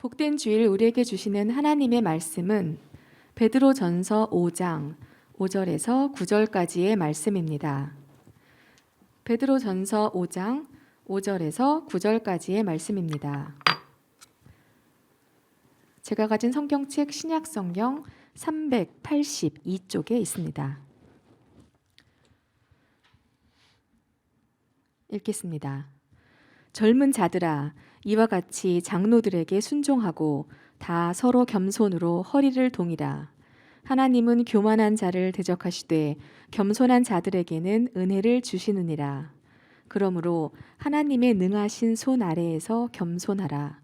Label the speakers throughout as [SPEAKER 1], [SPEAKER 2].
[SPEAKER 1] 복된 주일 우리에게 주시는 하나님의 말씀은 베드로전서 5장 5절에서 9절까지의 말씀입니다. 베드로전서 5장 5절에서 9절까지의 말씀입니다. 제가 가진 성경책 신약성경 382쪽에 있습니다. 읽겠습니다. 젊은 자들아, 이와 같이 장로들에게 순종하고 다 서로 겸손으로 허리를 동이라. 하나님은 교만한 자를 대적하시되 겸손한 자들에게는 은혜를 주시느니라. 그러므로 하나님의 능하신 손 아래에서 겸손하라.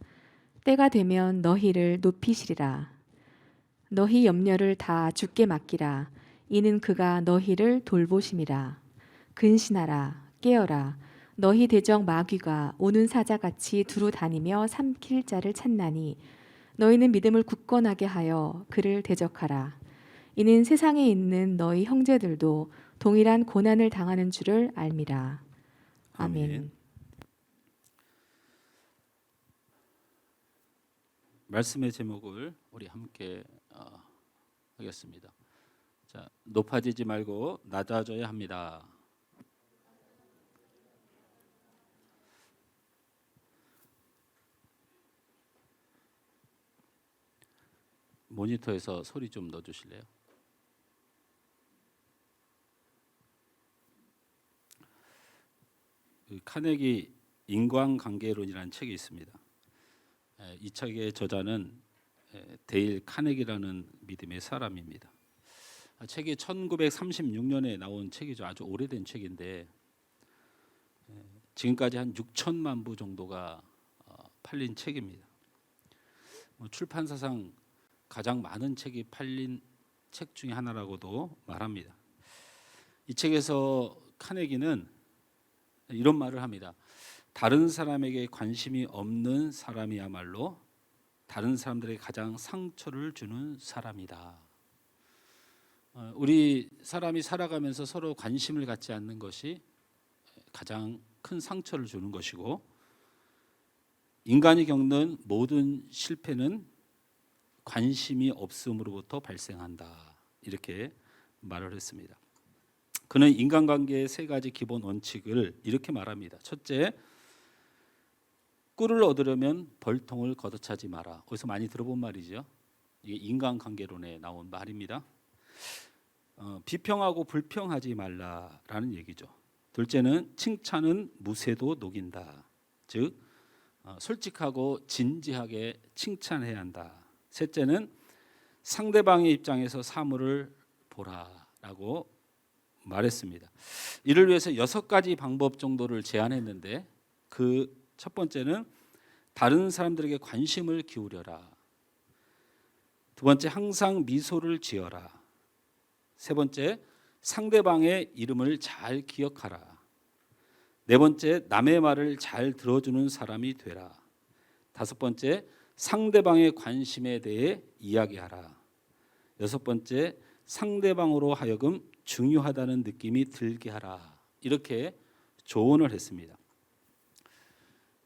[SPEAKER 1] 때가 되면 너희를 높이시리라. 너희 염려를 다 주께 맡기라. 이는 그가 너희를 돌보심이라. 근신하라. 깨어라. 너희 대적 마귀가 오는 사자같이 두루 다니며 삼킬 자를 찾나니 너희는 믿음을 굳건하게 하여 그를 대적하라. 이는 세상에 있는 너희 형제들도 동일한 고난을 당하는 줄을 알미라. 아멘.
[SPEAKER 2] 말씀의 제목을 우리 함께 하겠습니다. 자, 높아지지 말고 낮아져야 합니다. 모니터에서 소리 좀 넣어주실래요? 카네기 인간관계론이라는 책이 있습니다. 이 책의 저자는 데일 카네기라는 믿음의 사람입니다. 책이 1936년에 나온 책이죠. 아주 오래된 책인데 지금까지 한 6천만 부 정도가 팔린 책입니다. 출판사상 가장 많은 책이 팔린 책 중에 하나라고도 말합니다. 이 책에서 카네기는 이런 말을 합니다. 다른 사람에게 관심이 없는 사람이야말로 다른 사람들에게 가장 상처를 주는 사람이다. 우리 사람이 살아가면서 서로 관심을 갖지 않는 것이 가장 큰 상처를 주는 것이고, 인간이 겪는 모든 실패는 관심이 없음으로부터 발생한다. 이렇게 말을 했습니다. 그는 인간관계의 세 가지 기본 원칙을 이렇게 말합니다. 첫째, 꿀을 얻으려면 벌통을 걷어차지 마라. 어디서 많이 들어본 말이죠. 이게 인간관계론에 나온 말입니다. 비평하고 불평하지 말라라는 얘기죠. 둘째는 칭찬은 무쇠도 녹인다. 즉 솔직하고 진지하게 칭찬해야 한다. 셋째는 상대방의 입장에서 사물을 보라라고 말했습니다. 이를 위해서 6가지 방법 정도를 제안했는데 그 첫 번째는 다른 사람들에게 관심을 기울여라. 두 번째, 항상 미소를 지어라. 세 번째, 상대방의 이름을 잘 기억하라. 네 번째, 남의 말을 잘 들어주는 사람이 되라. 다섯 번째, 상대방의 관심에 대해 이야기하라. 여섯 번째, 상대방으로 하여금 중요하다는 느낌이 들게 하라. 이렇게 조언을 했습니다.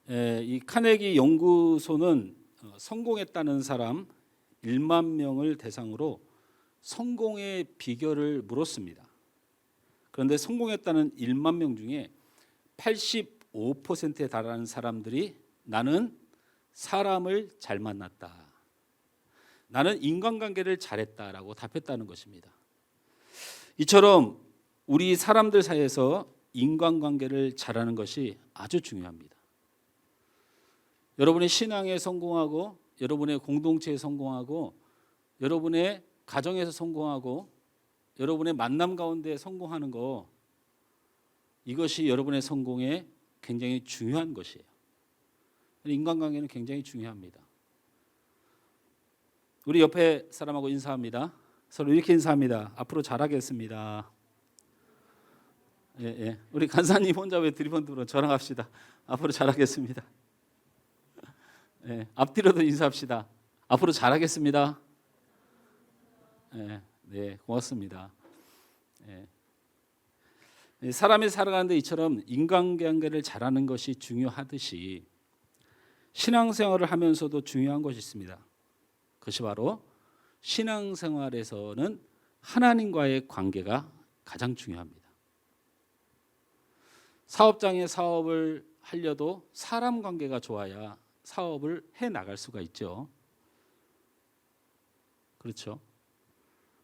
[SPEAKER 2] 이 카네기 연구소는 성공했다는 사람 1만 명을 대상으로 성공의 비결을 물었습니다. 그런데 성공했다는 1만 명 중에 85%에 달하는 사람들이 나는 사람을 잘 만났다. 나는 인간관계를 잘했다라고 답했다는 것입니다. 이처럼 우리 사람들 사이에서 인간관계를 잘하는 것이 아주 중요합니다. 여러분의 신앙에 성공하고, 여러분의 공동체에 성공하고, 여러분의 가정에서 성공하고, 여러분의 만남 가운데 성공하는 거, 이것이 여러분의 성공에 굉장히 중요한 것이에요. 인간관계는 굉장히 중요합니다. 우리 옆에 사람하고 인사합니다. 서로 이렇게 인사합니다. 앞으로 잘하겠습니다. 예. 우리 간사님 혼자 왜 드리번드로 저랑 합시다. 앞으로 잘하겠습니다. 예. 앞뒤로도 인사합시다. 앞으로 잘하겠습니다. 네, 고맙습니다. 사람이 살아가는데 이처럼 인간관계를 잘하는 것이 중요하듯이 신앙생활을 하면서도 중요한 것이 있습니다. 그것이 바로 신앙생활에서는 하나님과의 관계가 가장 중요합니다. 사업장에 사업을 하려도 사람 관계가 좋아야 사업을 해 나갈 수가 있죠. 그렇죠.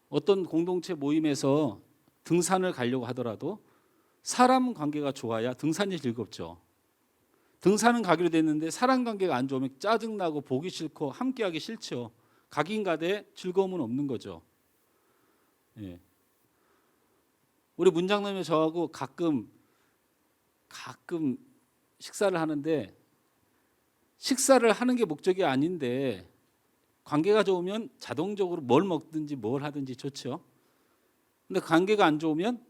[SPEAKER 2] 어떤 공동체 모임에서 등산을 가려고 하더라도 사람 관계가 좋아야 등산이 즐겁죠. 등산은 가기로 됐는데 사람 관계가 안 좋으면 짜증나고 보기 싫고 함께하기 싫죠. 가긴 가되 즐거움은 없는 거죠. 예. 우리 문장님이 저하고 가끔 식사를 하는데 식사를 하는 게 목적이 아닌데 관계가 좋으면 자동적으로 뭘 먹든지 뭘 하든지 좋죠. 근데 관계가 안 좋으면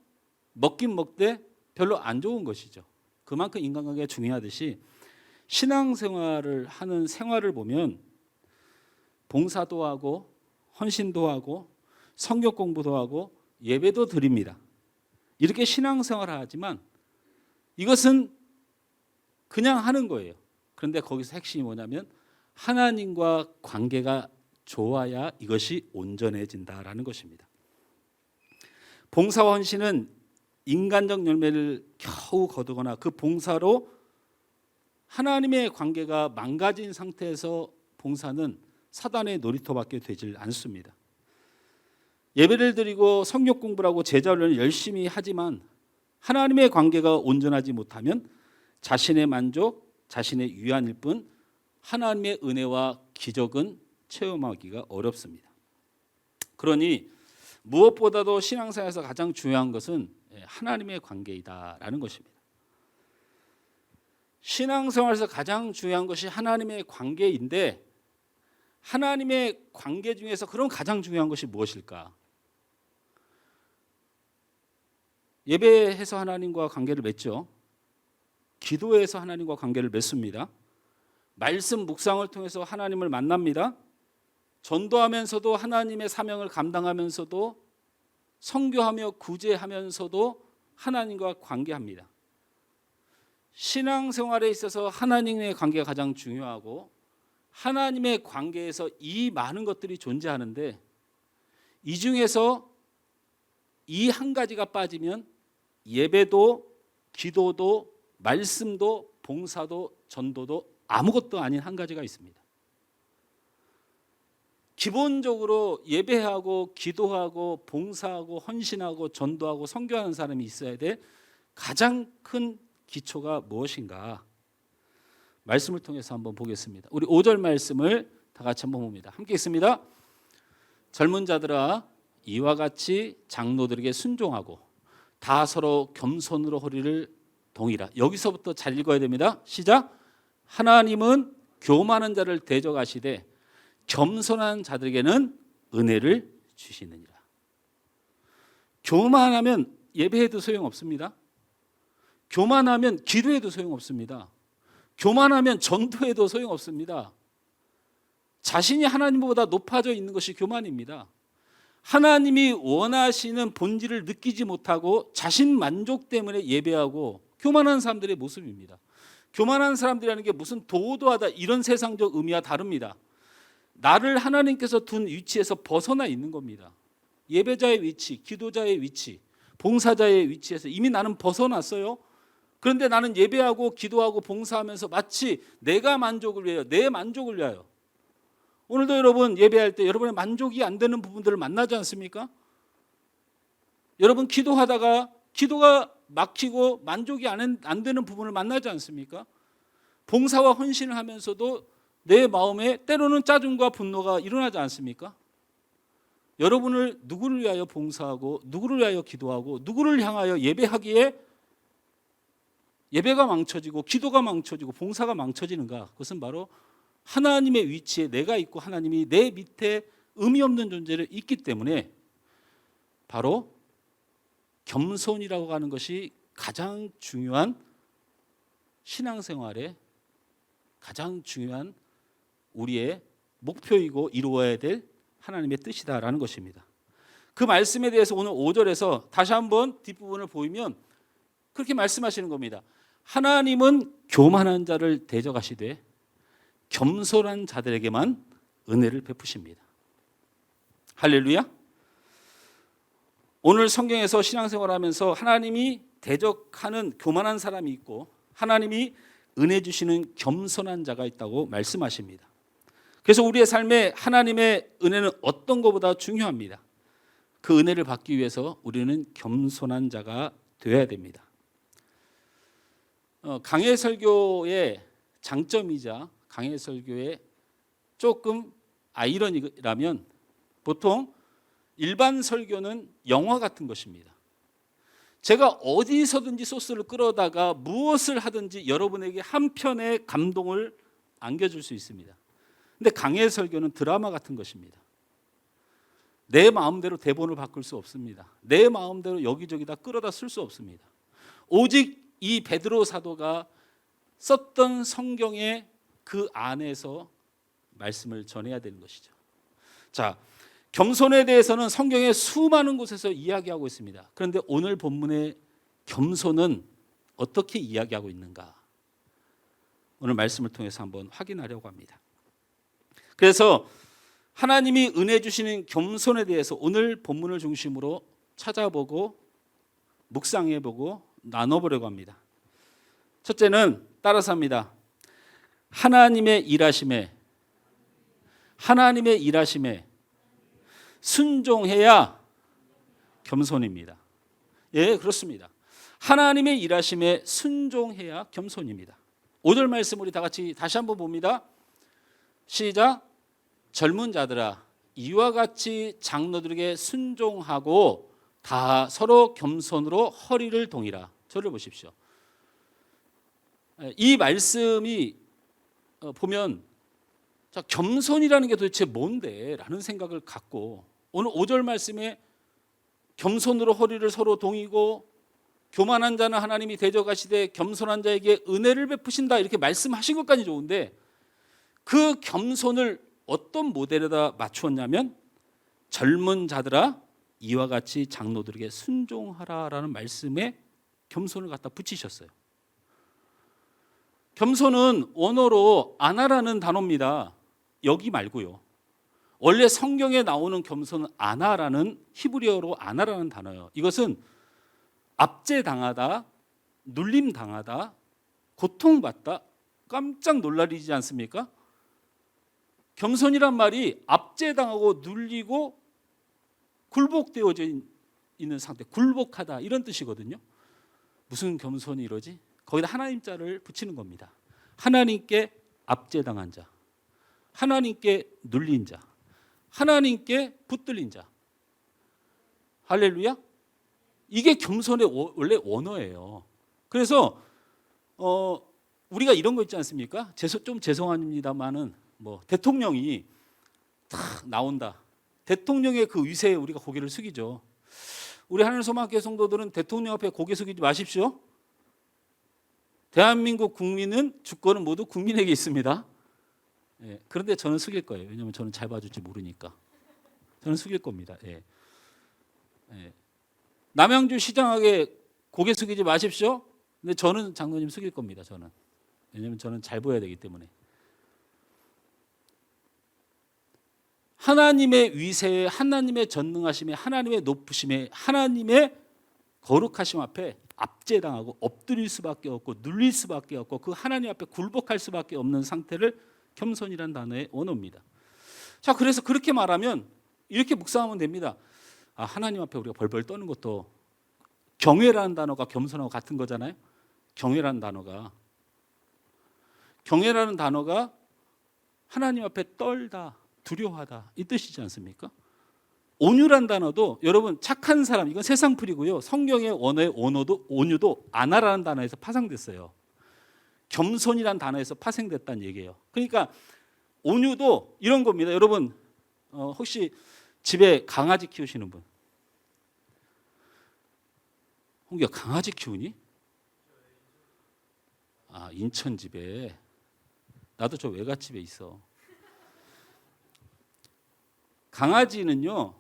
[SPEAKER 2] 먹긴 먹되 별로 안 좋은 것이죠. 그만큼 인간관계가 중요하듯이 신앙생활을 하는 생활을 보면 봉사도 하고 헌신도 하고 성경 공부도 하고 예배도 드립니다. 이렇게 신앙생활을 하지만 이것은 그냥 하는 거예요. 그런데 거기서 핵심이 뭐냐면 하나님과 관계가 좋아야 이것이 온전해진다라는 것입니다. 봉사와 헌신은 인간적 열매를 겨우 거두거나 그 봉사로 하나님의 관계가 망가진 상태에서 봉사는 사단의 놀이터밖에 되질 않습니다. 예배를 드리고 성경 공부를 하고 제자훈련을 열심히 하지만 하나님의 관계가 온전하지 못하면 자신의 만족, 자신의 위안일 뿐 하나님의 은혜와 기적은 체험하기가 어렵습니다. 그러니 무엇보다도 신앙생활에서 가장 중요한 것은 하나님의 관계이다라는 것입니다. 신앙생활에서 가장 중요한 것이 하나님의 관계인데 하나님의 관계 중에서 그럼 가장 중요한 것이 무엇일까? 예배해서 하나님과 관계를 맺죠. 기도해서 하나님과 관계를 맺습니다. 말씀 묵상을 통해서 하나님을 만납니다. 전도하면서도 하나님의 사명을 감당하면서도 선교하며 구제하면서도 하나님과 관계합니다. 신앙생활에 있어서 하나님의 관계가 가장 중요하고 하나님의 관계에서 이 많은 것들이 존재하는데 이 중에서 이 한 가지가 빠지면 예배도 기도도 말씀도 봉사도 전도도 아무것도 아닌 한 가지가 있습니다. 기본적으로 예배하고 기도하고 봉사하고 헌신하고 전도하고 선교하는 사람이 있어야 돼. 가장 큰 기초가 무엇인가? 말씀을 통해서 한번 보겠습니다. 우리 5절 말씀을 다 같이 한번 봅니다. 함께 있습니다. 젊은 자들아 이와 같이 장로들에게 순종하고 다 서로 겸손으로 허리를 동이라. 여기서부터 잘 읽어야 됩니다. 시작. 하나님은 교만한 자를 대적하시되 겸손한 자들에게는 은혜를 주시느니라. 교만하면 예배해도 소용없습니다. 교만하면 기도해도 소용없습니다. 교만하면 전도해도 소용없습니다. 자신이 하나님보다 높아져 있는 것이 교만입니다. 하나님이 원하시는 본질을 느끼지 못하고 자신 만족 때문에 예배하고 교만한 사람들의 모습입니다. 교만한 사람들이라는 게 무슨 도도하다 이런 세상적 의미와 다릅니다. 나를 하나님께서 둔 위치에서 벗어나 있는 겁니다. 예배자의 위치, 기도자의 위치, 봉사자의 위치에서 이미 나는 벗어났어요. 그런데 나는 예배하고 기도하고 봉사하면서 마치 내가 만족을 위하여, 내 만족을 위하여. 오늘도 여러분 예배할 때 여러분의 만족이 안 되는 부분들을 만나지 않습니까? 여러분 기도하다가 기도가 막히고 만족이 안 되는 부분을 만나지 않습니까? 봉사와 헌신을 하면서도 내 마음에 때로는 짜증과 분노가 일어나지 않습니까? 여러분을 누구를 위하여 봉사하고 누구를 위하여 기도하고 누구를 향하여 예배하기에 예배가 망쳐지고 기도가 망쳐지고 봉사가 망쳐지는가? 그것은 바로 하나님의 위치에 내가 있고 하나님이 내 밑에 의미 없는 존재를 있기 때문에 바로 겸손이라고 하는 것이 가장 중요한 신앙생활의 가장 중요한 우리의 목표이고 이루어야 될 하나님의 뜻이다라는 것입니다. 그 말씀에 대해서 오늘 5절에서 다시 한번 뒷부분을 보이면 그렇게 말씀하시는 겁니다. 하나님은 교만한 자를 대적하시되 겸손한 자들에게만 은혜를 베푸십니다. 할렐루야. 오늘 성경에서 신앙생활하면서 하나님이 대적하는 교만한 사람이 있고 하나님이 은혜 주시는 겸손한 자가 있다고 말씀하십니다. 그래서 우리의 삶에 하나님의 은혜는 어떤 것보다 중요합니다. 그 은혜를 받기 위해서 우리는 겸손한 자가 되어야 됩니다. 강해 설교의 장점이자 강해 설교의 조금 아이러니라면 보통 일반 설교는 영화 같은 것입니다. 제가 어디서든지 소스를 끌어다가 무엇을 하든지 여러분에게 한 편의 감동을 안겨줄 수 있습니다. 근데 강해 설교는 드라마 같은 것입니다. 내 마음대로 대본을 바꿀 수 없습니다. 내 마음대로 여기저기 다 끌어다 쓸 수 없습니다. 오직 이 베드로 사도가 썼던 성경의 그 안에서 말씀을 전해야 되는 것이죠. 자, 겸손에 대해서는 성경의 수많은 곳에서 이야기하고 있습니다. 그런데 오늘 본문의 겸손은 어떻게 이야기하고 있는가? 오늘 말씀을 통해서 한번 확인하려고 합니다. 그래서 하나님이 은혜 주시는 겸손에 대해서 오늘 본문을 중심으로 찾아보고 묵상해보고 나눠보려고 합니다. 첫째는 따라서 합니다. 하나님의 일하심에 순종해야 겸손입니다. 예, 그렇습니다. 하나님의 일하심에 순종해야 겸손입니다. 5절 말씀 우리 다 같이 다시 한번 봅니다. 시작. 젊은 자들아 이와 같이 장로들에게 순종하고 다 서로 겸손으로 허리를 동이라. 저를 보십시오. 이 말씀이 보면 자, 겸손이라는 게 도대체 뭔데? 라는 생각을 갖고 오늘 5절 말씀에 겸손으로 허리를 서로 동이고 교만한 자는 하나님이 대적하시되 겸손한 자에게 은혜를 베푸신다 이렇게 말씀하신 것까지 좋은데 그 겸손을 어떤 모델에다 맞추었냐면 젊은 자들아 이와 같이 장로들에게 순종하라라는 말씀에 겸손을 갖다 붙이셨어요. 겸손은 원어로 아나라는 단어입니다. 여기 말고요. 원래 성경에 나오는 겸손은 아나라는 히브리어로 아나라는 단어예요. 이것은 압제당하다, 눌림당하다, 고통받다, 깜짝 놀라리지 않습니까? 겸손이란 말이 압제당하고 눌리고 굴복되어져 있는 상태, 굴복하다 이런 뜻이거든요. 무슨 겸손이 이러지? 거기다 하나님 자를 붙이는 겁니다. 하나님께 압제당한 자, 하나님께 눌린 자, 하나님께 붙들린 자. 할렐루야? 이게 겸손의 원래 원어예요. 그래서 우리가 이런 거 있지 않습니까? 좀 죄송합니다만은 뭐 대통령이 탁 나온다. 대통령의 그 위세에 우리가 고개를 숙이죠. 우리 하늘 소망교회 성도들은 대통령 앞에 고개 숙이지 마십시오. 대한민국 국민은 주권은 모두 국민에게 있습니다. 예, 그런데 저는 숙일 거예요. 왜냐하면 저는 잘 봐줄지 모르니까. 저는 숙일 겁니다. 예. 예. 남양주 시장에게 고개 숙이지 마십시오. 근데 저는 장로님 숙일 겁니다. 저는. 왜냐하면 저는 잘 보여야 되기 때문에. 하나님의 위세에 하나님의 전능하심에 하나님의 높으심에 하나님의 거룩하심 앞에 압제당하고 엎드릴 수밖에 없고 눌릴 수밖에 없고 그 하나님 앞에 굴복할 수밖에 없는 상태를 겸손이라는 단어의 원어입니다. 자, 그래서 그렇게 말하면 이렇게 묵상하면 됩니다. 아, 하나님 앞에 우리가 벌벌 떠는 것도 경외라는 단어가 겸손하고 같은 거잖아요. 경외라는 단어가 하나님 앞에 떨다, 두려워하다 이 뜻이지 않습니까? 온유란 단어도 여러분 착한 사람 이건 세상풀이고요. 성경의 원어의 온유도 아나라는 단어에서 파생됐어요. 겸손이란 단어에서 파생됐다는 얘기예요. 그러니까 온유도 이런 겁니다. 여러분 혹시 집에 강아지 키우시는 분? 홍기야 강아지 키우니? 아, 인천 집에. 나도 저 외갓집에 있어. 강아지는요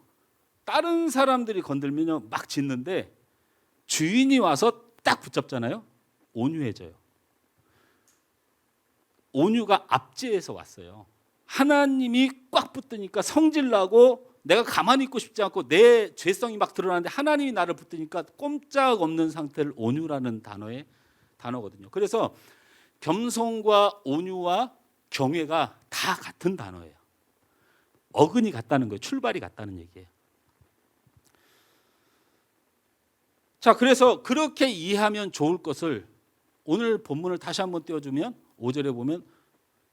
[SPEAKER 2] 다른 사람들이 건들면요 막 짖는데 주인이 와서 딱 붙잡잖아요. 온유해져요. 온유가 압제해서 왔어요. 하나님이 꽉 붙드니까 성질나고 내가 가만히 있고 싶지 않고 내 죄성이 막 드러나는데 하나님이 나를 붙드니까 꼼짝없는 상태를 온유라는 단어거든요. 그래서 겸손과 온유와 경외가 다 같은 단어예요. 어근이 같다는 거예요. 출발이 같다는 얘기예요. 자, 그래서 그렇게 이해하면 좋을 것을 오늘 본문을 다시 한번 띄워주면 5절에 보면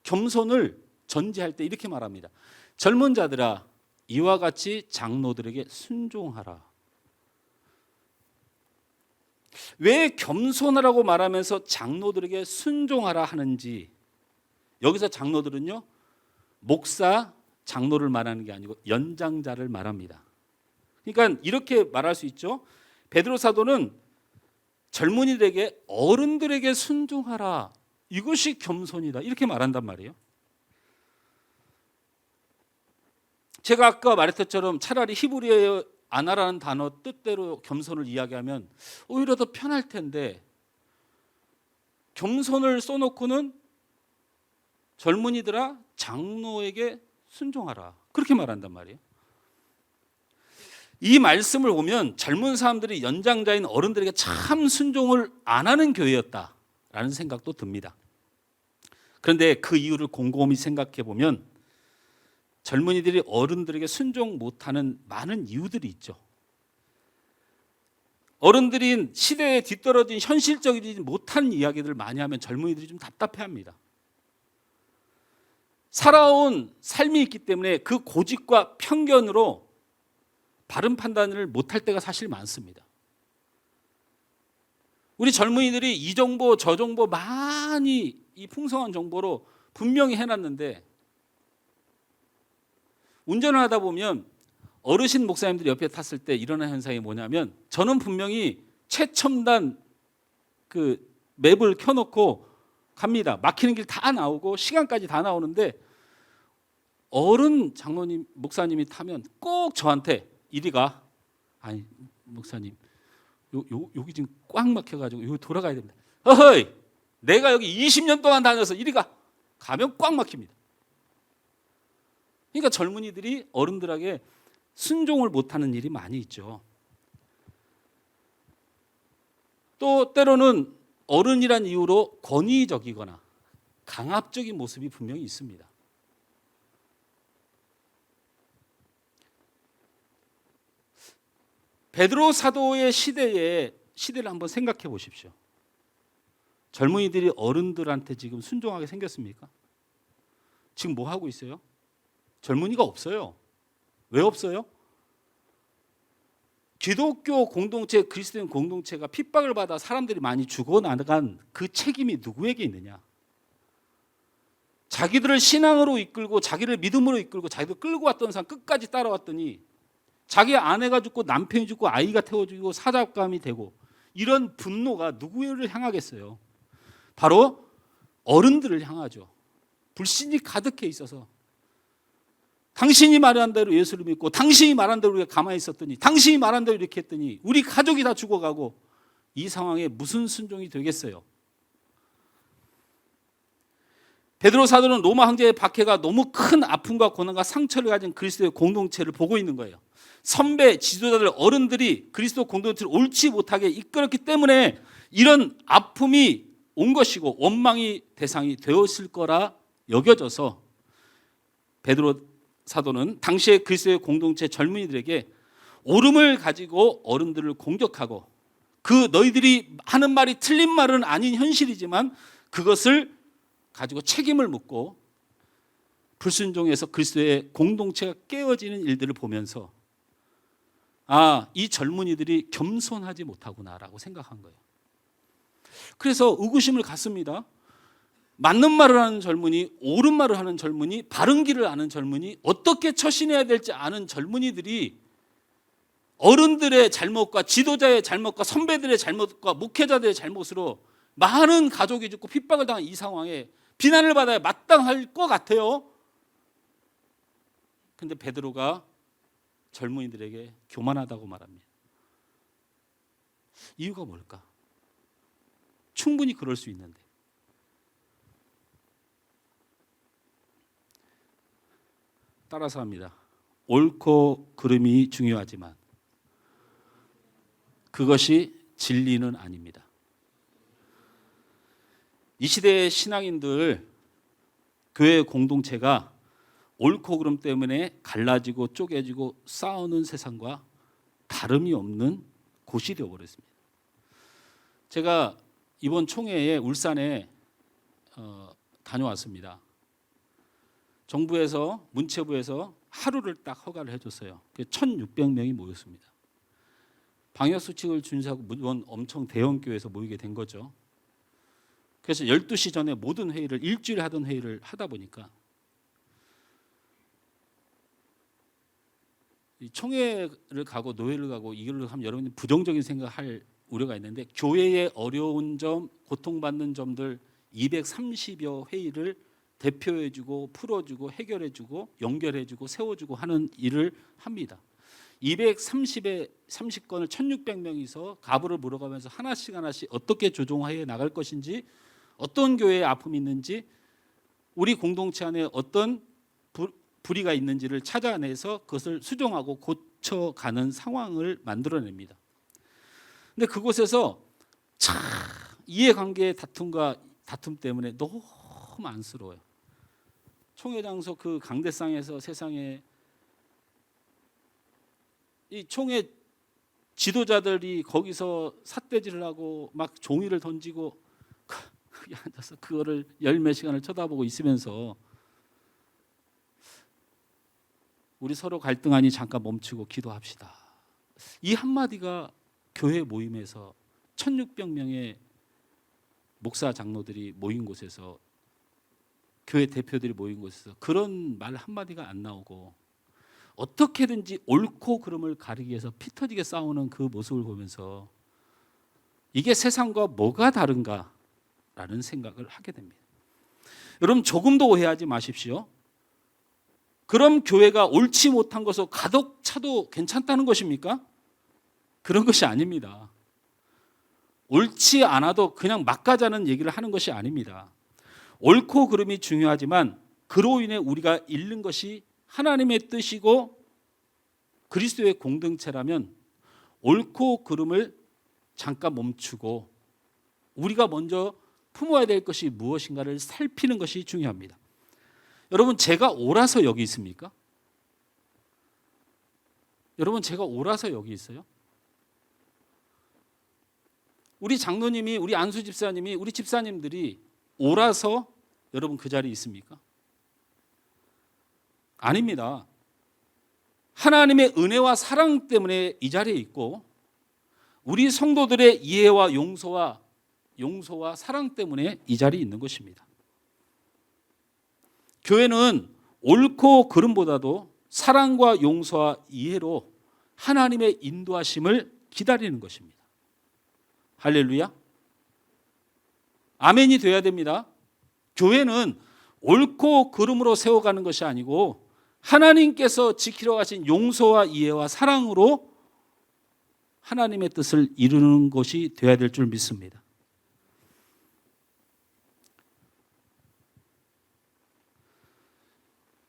[SPEAKER 2] 겸손을 전제할 때 이렇게 말합니다. 젊은 자들아 이와 같이 장로들에게 순종하라. 왜 겸손하라고 말하면서 장로들에게 순종하라 하는지, 여기서 장로들은요 목사, 장로를 말하는 게 아니고 연장자를 말합니다. 그러니까 이렇게 말할 수 있죠. 베드로 사도는 젊은이들에게 어른들에게 순종하라. 이것이 겸손이다. 이렇게 말한단 말이에요. 제가 아까 말했던 것처럼 차라리 히브리어의 아나라는 단어 뜻대로 겸손을 이야기하면 오히려 더 편할 텐데 겸손을 써놓고는 젊은이들아 장로에게 순종하라. 그렇게 말한단 말이에요. 이 말씀을 보면 젊은 사람들이 연장자인 어른들에게 참 순종을 안 하는 교회였다라는 생각도 듭니다. 그런데 그 이유를 곰곰이 생각해 보면 젊은이들이 어른들에게 순종 못하는 많은 이유들이 있죠. 어른들이 시대에 뒤떨어진 현실적이지 못한 이야기들을 많이 하면 젊은이들이 좀 답답해합니다. 살아온 삶이 있기 때문에 그 고집과 편견으로 바른 판단을 못할 때가 사실 많습니다. 우리 젊은이들이 이 정보 저 정보 많이 이 풍성한 정보로 분명히 해놨는데 운전을 하다 보면 어르신 목사님들이 옆에 탔을 때 일어나는 현상이 뭐냐면 저는 분명히 최첨단 그 맵을 켜놓고 갑니다. 막히는 길 다 나오고 시간까지 다 나오는데 어른 장로님 목사님이 타면 꼭 저한테 이리 가. 아니 목사님 여기 지금 꽉 막혀가지고 여기 돌아가야 됩니다. 어허이 내가 여기 20년 동안 다녀서 이리 가. 가면 꽉 막힙니다. 그러니까 젊은이들이 어른들에게 순종을 못하는 일이 많이 있죠. 또 때로는 어른이란 이유로 권위적이거나 강압적인 모습이 분명히 있습니다. 베드로 사도의 시대를 한번 생각해 보십시오. 젊은이들이 어른들한테 지금 순종하게 생겼습니까? 지금 뭐 하고 있어요? 젊은이가 없어요. 왜 없어요? 기독교 공동체, 그리스도인 공동체가 핍박을 받아 사람들이 많이 죽어나간 그 책임이 누구에게 있느냐? 자기들을 신앙으로 이끌고 자기를 믿음으로 이끌고 자기들 끌고 왔던 사람 끝까지 따라왔더니 자기 아내가 죽고 남편이 죽고 아이가 태워지고 사잡감이 되고 이런 분노가 누구를 향하겠어요? 바로 어른들을 향하죠. 불신이 가득해 있어서 당신이 말한 대로 예수를 믿고 당신이 말한 대로 우리가 가만히 있었더니 당신이 말한 대로 이렇게 했더니 우리 가족이 다 죽어가고 이 상황에 무슨 순종이 되겠어요? 베드로 사도는 로마 황제의 박해가 너무 큰 아픔과 고난과 상처를 가진 그리스도의 공동체를 보고 있는 거예요. 선배, 지도자들, 어른들이 그리스도 공동체를 옳지 못하게 이끌었기 때문에 이런 아픔이 온 것이고 원망이 대상이 되었을 거라 여겨져서 베드로 사도는 당시의 그리스도의 공동체 젊은이들에게 옳음을 가지고 어른들을 공격하고 그 너희들이 하는 말이 틀린 말은 아닌 현실이지만 그것을 가지고 책임을 묻고 불순종해서 그리스도의 공동체가 깨어지는 일들을 보면서 이 젊은이들이 겸손하지 못하구나라고 생각한 거예요. 그래서 의구심을 갖습니다. 맞는 말을 하는 젊은이, 옳은 말을 하는 젊은이, 바른 길을 아는 젊은이, 어떻게 처신해야 될지 아는 젊은이들이 어른들의 잘못과 지도자의 잘못과 선배들의 잘못과 목회자들의 잘못으로 많은 가족이 죽고 핍박을 당한 이 상황에 비난을 받아야 마땅할 것 같아요. 그런데 베드로가 젊은이들에게 교만하다고 말합니다. 이유가 뭘까? 충분히 그럴 수 있는데 따라서 합니다. 옳고 그름이 중요하지만 그것이 진리는 아닙니다. 이 시대의 신앙인들, 교회 공동체가 옳고 그름 때문에 갈라지고 쪼개지고 싸우는 세상과 다름이 없는 곳이 되어버렸습니다. 제가 이번 총회에 울산에 다녀왔습니다. 정부에서 문체부에서 하루를 딱 허가를 해줬어요. 1,600명이 모였습니다. 방역 수칙을 준수하고 물론 엄청 대형 교회에서 모이게 된 거죠. 그래서 12시 전에 모든 회의를 일주일에 하던 회의를 하다 보니까 이 총회를 가고 노회를 가고 이걸 하면 여러분이 부정적인 생각할 우려가 있는데 교회의 어려운 점, 고통받는 점들 230여 회의를 대표해주고 풀어주고 해결해주고 연결해주고 세워주고 하는 일을 합니다. 230건을 1,600명이서 가부를 물어가면서 하나씩 어떻게 조정해 나갈 것인지, 어떤 교회에 아픔이 있는지, 우리 공동체 안에 어떤 불의가 있는지를 찾아내서 그것을 수정하고 고쳐가는 상황을 만들어냅니다. 근데 그곳에서 참 이해관계의 다툼 때문에 너무 안쓰러워요. 총회장소 그 강대상에서 세상에 이 총회 지도자들이 거기서 삿대질을 하고 막 종이를 던지고 거기 앉아서 그거를 열 몇 시간을 쳐다보고 있으면서 우리 서로 갈등하니 잠깐 멈추고 기도합시다. 이 한마디가 교회 모임에서 1,600명의 목사 장로들이 모인 곳에서, 교회 대표들이 모인 곳에서 그런 말 한마디가 안 나오고 어떻게든지 옳고 그름을 가리기 위해서 피 터지게 싸우는 그 모습을 보면서 이게 세상과 뭐가 다른가라는 생각을 하게 됩니다. 여러분, 조금도 오해하지 마십시오. 그럼 교회가 옳지 못한 것을 가득 차도 괜찮다는 것입니까? 그런 것이 아닙니다. 옳지 않아도 그냥 막 가자는 얘기를 하는 것이 아닙니다. 옳고 그름이 중요하지만 그로 인해 우리가 잃는 것이 하나님의 뜻이고 그리스도의 공동체라면 옳고 그름을 잠깐 멈추고 우리가 먼저 품어야 될 것이 무엇인가를 살피는 것이 중요합니다. 여러분, 제가 옳아서 여기 있습니까? 여러분, 제가 옳아서 여기 있어요? 우리 장로님이, 우리 안수 집사님이, 우리 집사님들이 옳아서 여러분 그 자리에 있습니까? 아닙니다. 하나님의 은혜와 사랑 때문에 이 자리에 있고 우리 성도들의 이해와 용서와 사랑 때문에 이 자리에 있는 것입니다. 교회는 옳고 그름보다도 사랑과 용서와 이해로 하나님의 인도하심을 기다리는 것입니다. 할렐루야. 아멘이 돼야 됩니다. 교회는 옳고 그름으로 세워가는 것이 아니고 하나님께서 지키러 가신 용서와 이해와 사랑으로 하나님의 뜻을 이루는 것이 되어야 될 줄 믿습니다.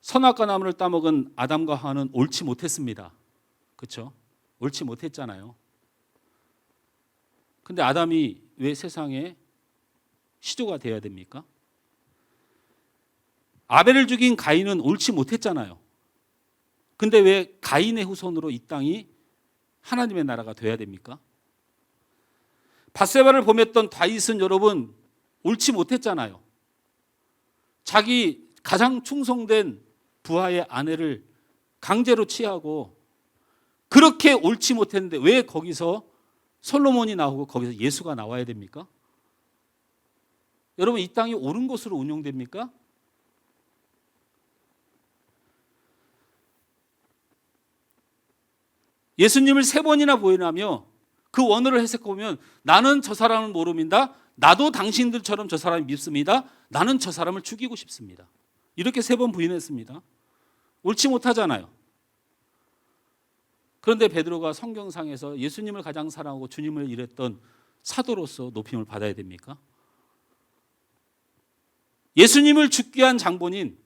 [SPEAKER 2] 선악과 나무를 따먹은 아담과 하와는 옳지 못했습니다. 그렇죠? 옳지 못했잖아요. 근데 아담이 왜 세상에 시조가 되어야 됩니까? 아벨을 죽인 가인은 옳지 못했잖아요. 근데 왜 가인의 후손으로 이 땅이 하나님의 나라가 되어야 됩니까? 밧세바를 범했던 다윗은 여러분 옳지 못했잖아요. 자기 가장 충성된 부하의 아내를 강제로 취하고 그렇게 옳지 못했는데 왜 거기서 솔로몬이 나오고 거기서 예수가 나와야 됩니까? 여러분, 이 땅이 옳은 것으로 운영됩니까? 예수님을 3번이나 부인하며 그 원어를 해석해 보면 나는 저 사람을 모릅니다. 나도 당신들처럼 저 사람을 믿습니다. 나는 저 사람을 죽이고 싶습니다. 이렇게 3번 부인했습니다. 옳지 못하잖아요. 그런데 베드로가 성경상에서 예수님을 가장 사랑하고 주님을 일했던 사도로서 높임을 받아야 됩니까? 예수님을 죽게 한 장본인,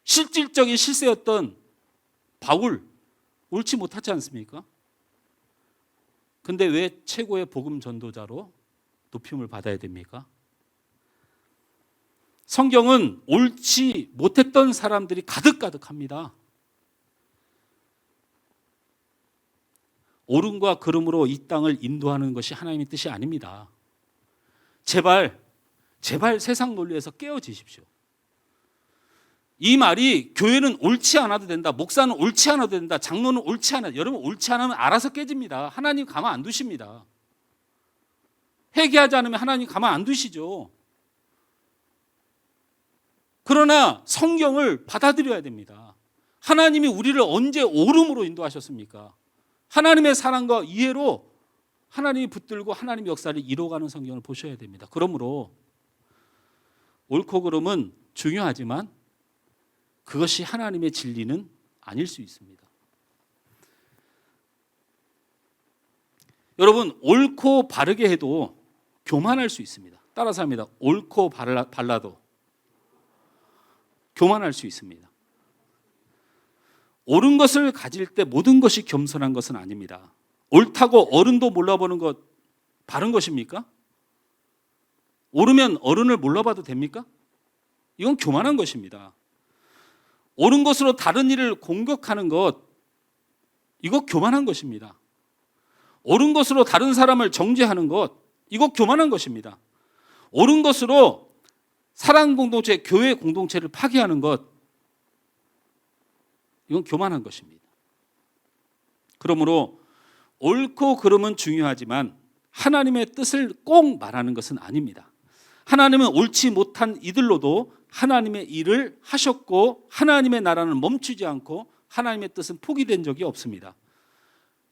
[SPEAKER 2] 실질적인 실세였던 바울 옳지 못하지 않습니까? 근데 왜 최고의 복음 전도자로 높임을 받아야 됩니까? 성경은 옳지 못했던 사람들이 가득가득합니다. 옳음과 그름으로 이 땅을 인도하는 것이 하나님의 뜻이 아닙니다. 제발 세상 논리에서 깨어지십시오. 이 말이 교회는 옳지 않아도 된다, 목사는 옳지 않아도 된다, 장로는 옳지 않아도, 여러분 옳지 않으면 알아서 깨집니다. 하나님 가만 안 두십니다. 회개하지 않으면 하나님 가만 안 두시죠. 그러나 성경을 받아들여야 됩니다. 하나님이 우리를 언제 옳음으로 인도하셨습니까? 하나님의 사랑과 이해로 하나님이 붙들고 하나님의 역사를 이뤄가는 성경을 보셔야 됩니다. 그러므로 옳고 그름은 중요하지만 그것이 하나님의 진리는 아닐 수 있습니다. 여러분, 옳고 바르게 해도 교만할 수 있습니다. 따라서 합니다. 옳고 발라도 교만할 수 있습니다. 옳은 것을 가질 때 모든 것이 겸손한 것은 아닙니다. 옳다고 어른도 몰라보는 것 바른 것입니까? 옳으면 어른을 몰라봐도 됩니까? 이건 교만한 것입니다. 옳은 것으로 다른 이를 공격하는 것, 이거 교만한 것입니다. 옳은 것으로 다른 사람을 정죄하는 것, 이거 교만한 것입니다. 옳은 것으로 사랑 공동체, 교회 공동체를 파괴하는 것, 이건 교만한 것입니다. 그러므로 옳고 그름은 중요하지만 하나님의 뜻을 꼭 말하는 것은 아닙니다. 하나님은 옳지 못한 이들로도 하나님의 일을 하셨고 하나님의 나라는 멈추지 않고 하나님의 뜻은 포기된 적이 없습니다.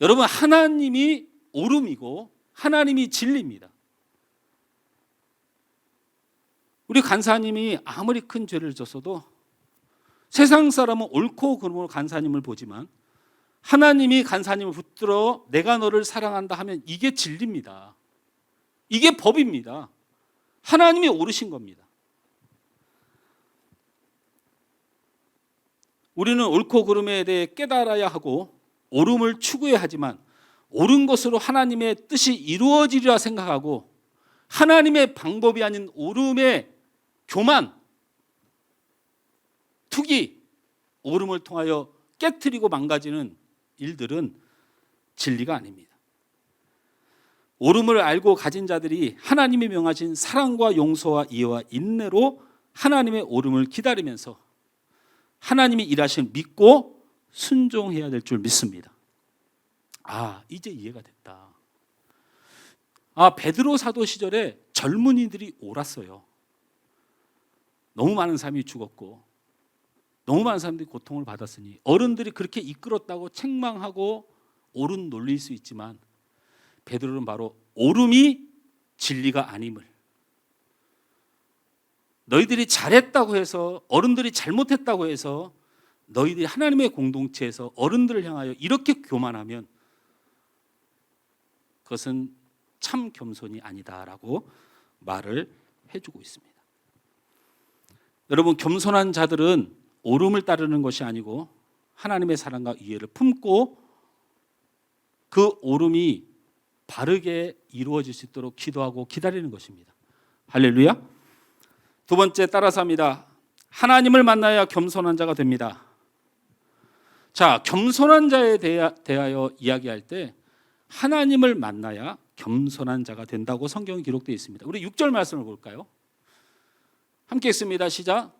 [SPEAKER 2] 여러분, 하나님이 옳음이고 하나님이 진리입니다. 우리 간사님이 아무리 큰 죄를 졌어도 세상 사람은 옳고 그름으로 간사님을 보지만 하나님이 간사님을 붙들어 내가 너를 사랑한다 하면 이게 진리입니다. 이게 법입니다. 하나님이 옳으신 겁니다. 우리는 옳고 그름에 대해 깨달아야 하고 옳음을 추구해야 하지만 옳은 것으로 하나님의 뜻이 이루어지리라 생각하고 하나님의 방법이 아닌 옳음의 교만, 투기, 옳음을 통하여 깨트리고 망가지는 일들은 진리가 아닙니다. 옳음을 알고 가진 자들이 하나님이 명하신 사랑과 용서와 이해와 인내로 하나님의 옳음을 기다리면서 하나님이 일하신 믿고 순종해야 될 줄 믿습니다. 이제 이해가 됐다. 베드로 사도 시절에 젊은이들이 옳았어요. 너무 많은 사람이 죽었고 너무 많은 사람들이 고통을 받았으니 어른들이 그렇게 이끌었다고 책망하고 옳은 논리일 수 있지만 베드로는 바로 옳음이 진리가 아님을, 너희들이 잘했다고 해서, 어른들이 잘못했다고 해서 너희들이 하나님의 공동체에서 어른들을 향하여 이렇게 교만하면 그것은 참 겸손이 아니다라고 말을 해주고 있습니다. 여러분, 겸손한 자들은 옳음을 따르는 것이 아니고 하나님의 사랑과 이해를 품고 그 옳음이 바르게 이루어질 수 있도록 기도하고 기다리는 것입니다. 할렐루야. 두 번째, 따라서 합니다. 하나님을 만나야 겸손한 자가 됩니다. 자, 겸손한 자에 대하여 이야기할 때 하나님을 만나야 겸손한 자가 된다고 성경에 기록되어 있습니다. 우리 6절 말씀을 볼까요? 함께 읽습니다. 시작.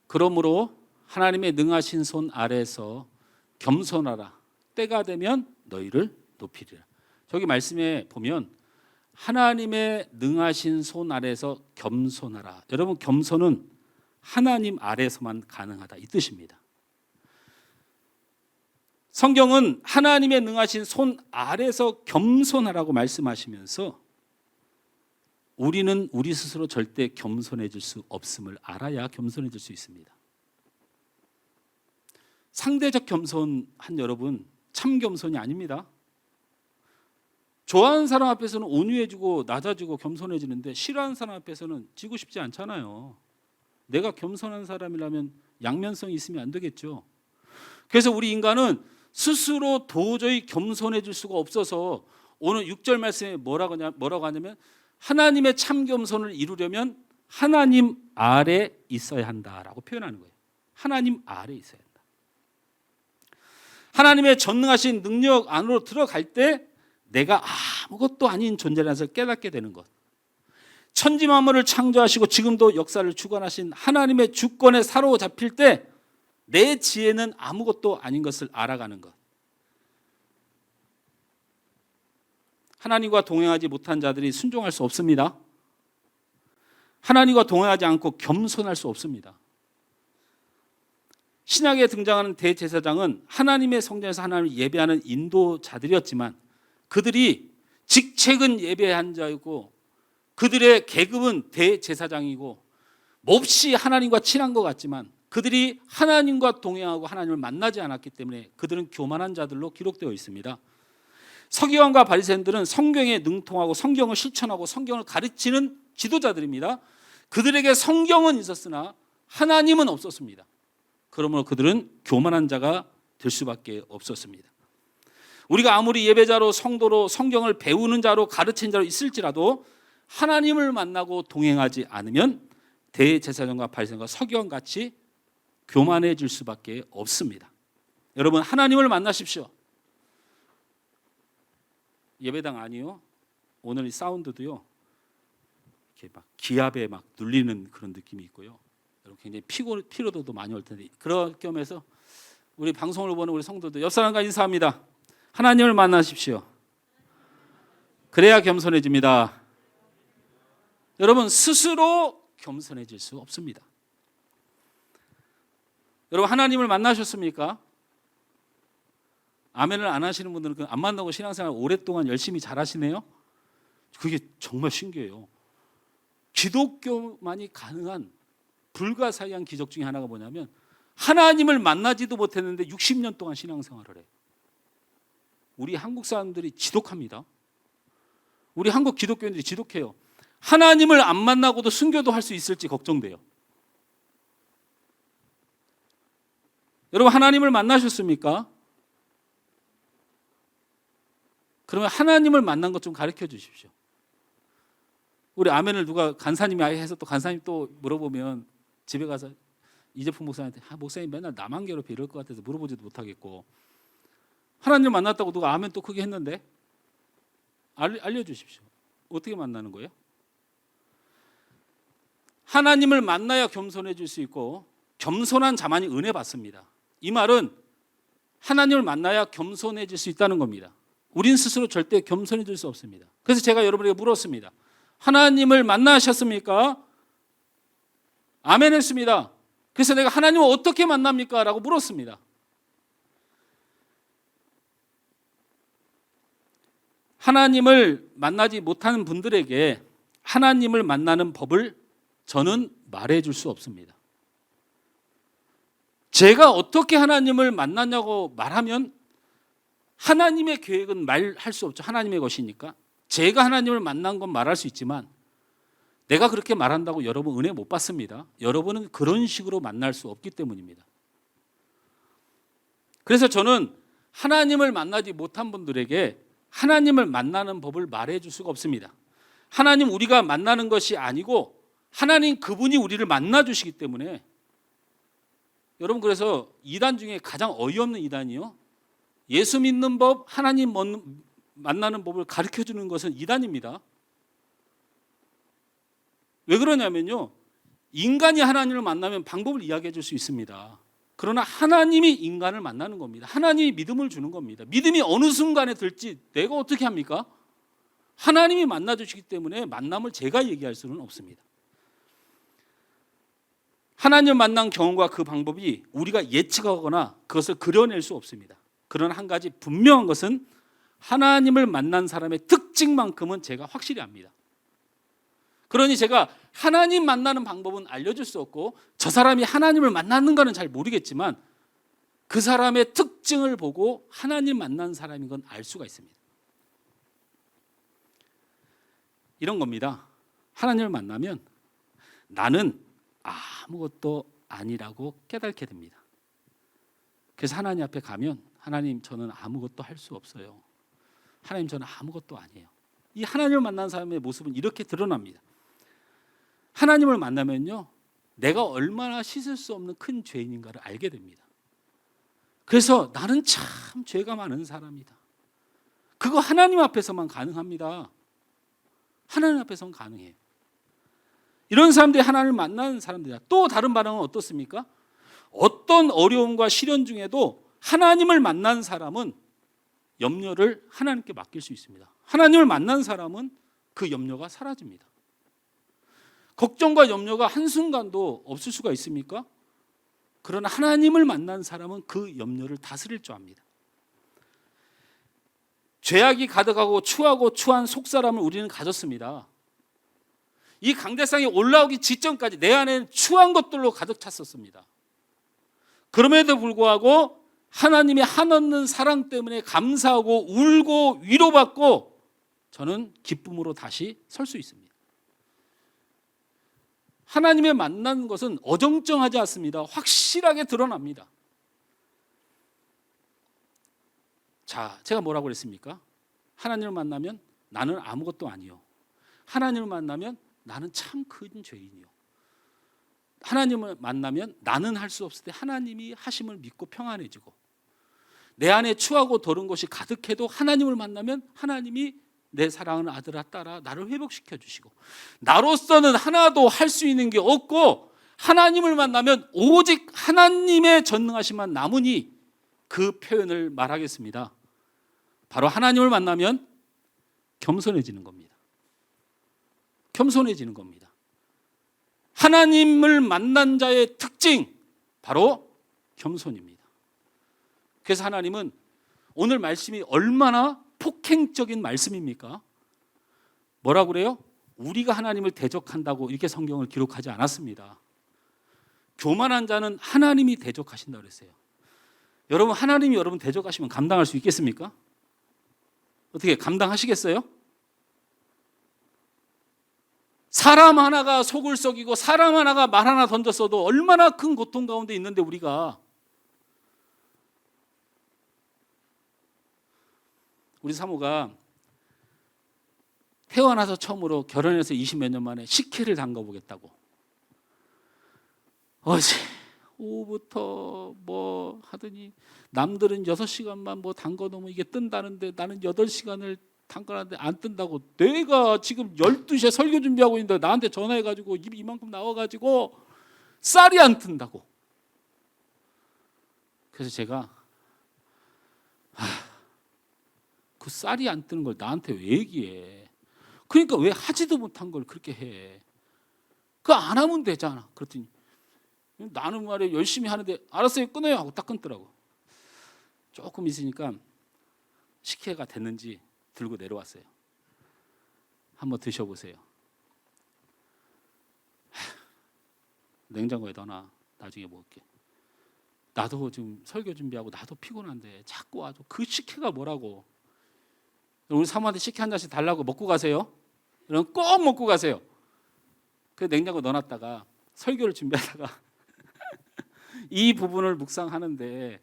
[SPEAKER 2] 그러므로 하나님의 능하신 손 아래에서 겸손하라. 때가 되면 너희를 높이리라. 저기 말씀에 보면 하나님의 능하신 손 아래에서 겸손하라. 여러분, 겸손은 하나님 아래에서만 가능하다, 이 뜻입니다. 성경은 하나님의 능하신 손 아래에서 겸손하라고 말씀하시면서 우리는 우리 스스로 절대 겸손해질 수 없음을 알아야 겸손해질 수 있습니다. 상대적 겸손한 여러분, 참 겸손이 아닙니다. 좋아하는 사람 앞에서는 온유해지고 낮아지고 겸손해지는데 싫어하는 사람 앞에서는 지고 싶지 않잖아요. 내가 겸손한 사람이라면 양면성이 있으면 안 되겠죠. 그래서 우리 인간은 스스로 도저히 겸손해질 수가 없어서 오늘 6절 말씀에 뭐라고 하냐면 하나님의 참 겸손을 이루려면 하나님 아래 있어야 한다라고 표현하는 거예요. 하나님 아래 있어야 한다. 하나님의 전능하신 능력 안으로 들어갈 때 내가 아무것도 아닌 존재라는 것을 깨닫게 되는 것. 천지 만물을 창조하시고 지금도 역사를 주관하신 하나님의 주권에 사로잡힐 때 내 지혜는 아무것도 아닌 것을 알아가는 것. 하나님과 동행하지 못한 자들이 순종할 수 없습니다. 하나님과 동행하지 않고 겸손할 수 없습니다. 신약에 등장하는 대제사장은 하나님의 성전에서 하나님을 예배하는 인도자들이었지만 그들이 직책은 예배한 자이고 그들의 계급은 대제사장이고 몹시 하나님과 친한 것 같지만 그들이 하나님과 동행하고 하나님을 만나지 않았기 때문에 그들은 교만한 자들로 기록되어 있습니다. 서기관과 바리새인들은 성경에 능통하고 성경을 실천하고 성경을 가르치는 지도자들입니다. 그들에게 성경은 있었으나 하나님은 없었습니다. 그러므로 그들은 교만한 자가 될 수밖에 없었습니다. 우리가 아무리 예배자로 성도로 성경을 배우는 자로 가르치는 자로 있을지라도 하나님을 만나고 동행하지 않으면 대제사장과 바리새인과 서기관같이 교만해질 수밖에 없습니다. 여러분 하나님을 만나십시오. 예배당 아니요. 오늘 이 사운드도요. 이렇게 막 기압에 막 눌리는 그런 느낌이 있고요. 여러분 굉장히 피로도도 많이 올 텐데 그런 겸해서 우리 방송을 보는 우리 성도들 옆 사람과 인사합니다. 하나님을 만나십시오. 그래야 겸손해집니다. 여러분 스스로 겸손해질 수 없습니다. 여러분 하나님을 만나셨습니까? 아멘을 안 하시는 분들은 안 만나고 신앙생활 오랫동안 열심히 잘하시네요. 그게 정말 신기해요. 기독교만이 가능한 불가사의한 기적 중에 하나가 뭐냐면 하나님을 만나지도 못했는데 60년 동안 신앙생활을 해. 우리 한국 사람들이 지독합니다. 우리 한국 기독교인들이 지독해요. 하나님을 안 만나고도 순교도 할 수 있을지 걱정돼요. 여러분 하나님을 만나셨습니까? 그러면 하나님을 만난 것 좀 가르쳐 주십시오. 우리 아멘을 누가 간사님이 아예 해서 또 간사님 또 물어보면 집에 가서 이재풍 목사님한테 목사님 맨날 나만 괴롭혀 이럴 것 같아서 물어보지도 못하겠고 하나님 만났다고 누가 아멘 또 크게 했는데 알려주십시오. 어떻게 만나는 거예요? 하나님을 만나야 겸손해질 수 있고 겸손한 자만이 은혜 받습니다. 이 말은 하나님을 만나야 겸손해질 수 있다는 겁니다. 우린 스스로 절대 겸손해질 수 없습니다. 그래서 제가 여러분에게 물었습니다. 하나님을 만나셨습니까? 아멘 했습니다. 그래서 내가 하나님을 어떻게 만납니까? 라고 물었습니다. 하나님을 만나지 못하는 분들에게 하나님을 만나는 법을 저는 말해줄 수 없습니다. 제가 어떻게 하나님을 만났냐고 말하면 하나님의 계획은 말할 수 없죠. 하나님의 것이니까. 제가 하나님을 만난 건 말할 수 있지만 내가 그렇게 말한다고 여러분 은혜 못 받습니다. 여러분은 그런 식으로 만날 수 없기 때문입니다. 그래서 저는 하나님을 만나지 못한 분들에게 하나님을 만나는 법을 말해줄 수가 없습니다. 하나님 우리가 만나는 것이 아니고 하나님 그분이 우리를 만나주시기 때문에 여러분 그래서 이단 중에 가장 어이없는 이단이요. 예수 믿는 법, 하나님 만나는 법을 가르쳐주는 것은 이단입니다. 왜 그러냐면요. 인간이 하나님을 만나면 방법을 이야기해 줄 수 있습니다. 그러나 하나님이 인간을 만나는 겁니다. 하나님이 믿음을 주는 겁니다. 믿음이 어느 순간에 들지 내가 어떻게 합니까? 하나님이 만나주시기 때문에 만남을 제가 얘기할 수는 없습니다. 하나님을 만난 경험과 그 방법이 우리가 예측하거나 그것을 그려낼 수 없습니다. 그러나 한 가지 분명한 것은 하나님을 만난 사람의 특징만큼은 제가 확실히 압니다. 그러니 제가 하나님 만나는 방법은 알려줄 수 없고 저 사람이 하나님을 만났는가는 잘 모르겠지만 그 사람의 특징을 보고 하나님 만난 사람인 건 알 수가 있습니다. 이런 겁니다. 하나님을 만나면 나는 아무것도 아니라고 깨닫게 됩니다. 그래서 하나님 앞에 가면 하나님 저는 아무것도 할 수 없어요. 하나님 저는 아무것도 아니에요. 이 하나님을 만난 사람의 모습은 이렇게 드러납니다. 하나님을 만나면요, 내가 얼마나 씻을 수 없는 큰 죄인인가를 알게 됩니다. 그래서 나는 참 죄가 많은 사람이다. 그거 하나님 앞에서만 가능합니다. 하나님 앞에서만 가능해요. 이런 사람들이 하나님을 만나는 사람들이다. 또 다른 반응은 어떻습니까? 어떤 어려움과 시련 중에도 하나님을 만난 사람은 염려를 하나님께 맡길 수 있습니다. 하나님을 만난 사람은 그 염려가 사라집니다. 걱정과 염려가 한순간도 없을 수가 있습니까? 그러나 하나님을 만난 사람은 그 염려를 다스릴 줄 압니다. 죄악이 가득하고 추하고 추한 속사람을 우리는 가졌습니다. 이 강대상에 올라오기 직전까지 내 안에는 추한 것들로 가득 찼었습니다. 그럼에도 불구하고 하나님의 한없는 사랑 때문에 감사하고 울고 위로받고 저는 기쁨으로 다시 설 수 있습니다. 하나님의 만난 것은 어정쩡하지 않습니다. 확실하게 드러납니다. 자, 제가 뭐라고 그랬습니까? 하나님을 만나면 나는 아무것도 아니요. 하나님을 만나면 나는 참 큰 죄인이요. 하나님을 만나면 나는 할 수 없을 때 하나님이 하심을 믿고 평안해지고, 내 안에 추하고 더러운 것이 가득해도 하나님을 만나면 하나님이 내 사랑하는 아들아 딸아 나를 회복시켜 주시고, 나로서는 하나도 할 수 있는 게 없고 하나님을 만나면 오직 하나님의 전능하심만 남으니 그 표현을 말하겠습니다. 바로 하나님을 만나면 겸손해지는 겁니다. 겸손해지는 겁니다. 하나님을 만난 자의 특징 바로 겸손입니다. 그래서 하나님은 오늘 말씀이 얼마나 폭행적인 말씀입니까? 뭐라고 그래요? 우리가 하나님을 대적한다고 이렇게 성경을 기록하지 않았습니다. 교만한 자는 하나님이 대적하신다고 그랬어요. 여러분, 하나님이 여러분 대적하시면 감당할 수 있겠습니까? 어떻게 감당하시겠어요? 사람 하나가 속을 썩이고 사람 하나가 말 하나 던졌어도 얼마나 큰 고통 가운데 있는데 우리 사모가 태어나서 처음으로 결혼해서 20몇 년 만에 식혜를 담가보겠다고, 어제 오후부터 뭐 하더니 남들은 6시간만 뭐 담궈놓으면 이게 뜬다는데 나는 8시간을 담가놨는데 안 뜬다고. 내가 지금 12시에 설교 준비하고 있는데 나한테 전화해가지고 입이 이만큼 나와가지고 쌀이 안 뜬다고. 그래서 제가 그 쌀이 안 뜨는 걸 나한테 왜 얘기해? 그러니까 왜 하지도 못한 걸 그렇게 해? 그거 안 하면 되잖아. 그랬더니 나는 말이야 열심히 하는데 알았어요 끊어요 하고 딱 끊더라고. 조금 있으니까 식혜가 됐는지 들고 내려왔어요. 한번 드셔보세요. 냉장고에 넣어놔. 나중에 먹을게. 나도 지금 설교 준비하고 나도 피곤한데 자꾸 와줘. 그 식혜가 뭐라고. 우리 사모한테 식혜 한 잔씩 달라고 먹고 가세요. 그럼 꼭 먹고 가세요. 그 냉장고 넣어놨다가 설교를 준비하다가 이 부분을 묵상하는데,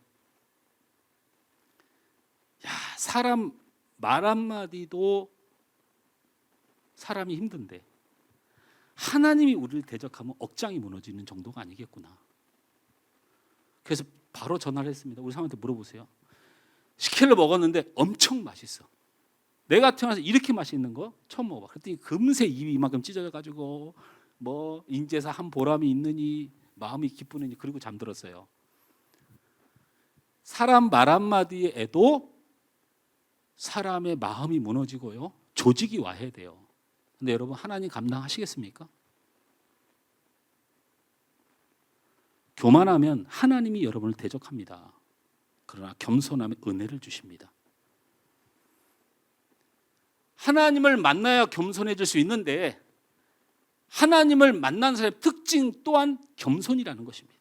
[SPEAKER 2] 야, 사람 말 한마디도 사람이 힘든데 하나님이 우리를 대적하면 억장이 무너지는 정도가 아니겠구나. 그래서 바로 전화를 했습니다. 우리 사모한테 물어보세요. 식혜를 먹었는데 엄청 맛있어. 내가 태어나서 이렇게 맛있는 거 처음 먹어봐. 그랬더니 금세 입이 이만큼 찢어져가지고 뭐 인제사 한 보람이 있느니 마음이 기쁘느니 그리고 잠들었어요. 사람 말 한마디에도 사람의 마음이 무너지고요, 조직이 와야 돼요. 근데 여러분, 하나님 감당하시겠습니까? 교만하면 하나님이 여러분을 대적합니다. 그러나 겸손하면 은혜를 주십니다. 하나님을 만나야 겸손해질 수 있는데 하나님을 만난 사람의 특징 또한 겸손이라는 것입니다.